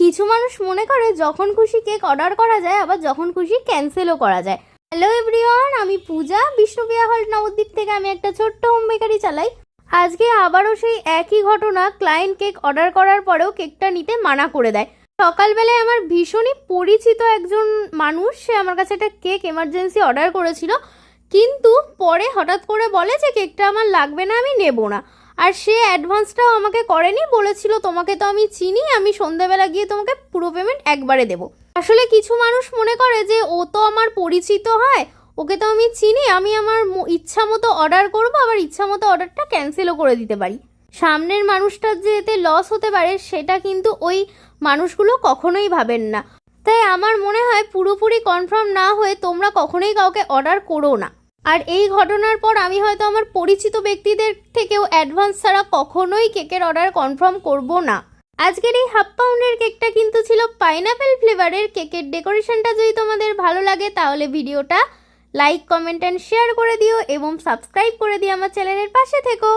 কিছু মানুষ মনে করে যখন খুশি কেক অর্ডার করা যায়, আবার যখন খুশি ক্যান্সেলও করা যায়। হ্যালো এভরিওয়ান, আমি পূজা, বিষ্ণুপ্রিয়া হল নবদ্বীপ থেকে আমি একটা ছোট্ট হোম বেকারি চালাই। আজকে আবারও সেই একই ঘটনা, ক্লায়েন্ট কেক অর্ডার করার পরেও কেকটা নিতে মানা করে দেয়। সকালবেলায় আমার ভীষণই পরিচিত একজন মানুষ, সে আমার কাছে একটা কেক এমার্জেন্সি অর্ডার করেছিল, কিন্তু পরে হঠাৎ করে বলে যে কেকটা আমার লাগবে না, আমি নেব না। আর সে অ্যাডভান্সটাও আমাকে করেনি, বলেছিল তোমাকে তো আমি চিনি, আমি সন্ধ্যাবেলা গিয়ে তোমাকে পুরো পেমেন্ট একবারে দেবো। আসলে কিছু মানুষ মনে করে যে ও তো আমার পরিচিত হয়, ওকে তো আমি চিনি, আমি আমার ইচ্ছা মতো অর্ডার করবো, আবার ইচ্ছা মতো অর্ডারটা ক্যান্সেলও করে দিতে পারি। সামনের মানুষটার যে এতে লস হতে পারে সেটা কিন্তু ওই মানুষগুলো কখনোই ভাবেন না। তাই আমার মনে হয় পুরোপুরি কনফার্ম না হয়ে তোমরা কখনোই কাউকে অর্ডার করো না। আর এই ঘটনার পর আমি হয়তো আমার পরিচিত ব্যক্তিদের থেকেও অ্যাডভান্স ছাড়া কখনোই কেকের অর্ডার কনফার্ম করব না। আজকের এই হাফ পাউন্ডের কেকটা কিন্তু ছিল পাইনাপেল ফ্লেভারের। কেকের ডেকোরেশনটা যদি তোমাদের ভালো লাগে তাহলে ভিডিওটা লাইক, কমেন্ট অ্যান্ড শেয়ার করে দিও এবং সাবস্ক্রাইব করে দিও, আমার চ্যানেলের পাশে থেকো।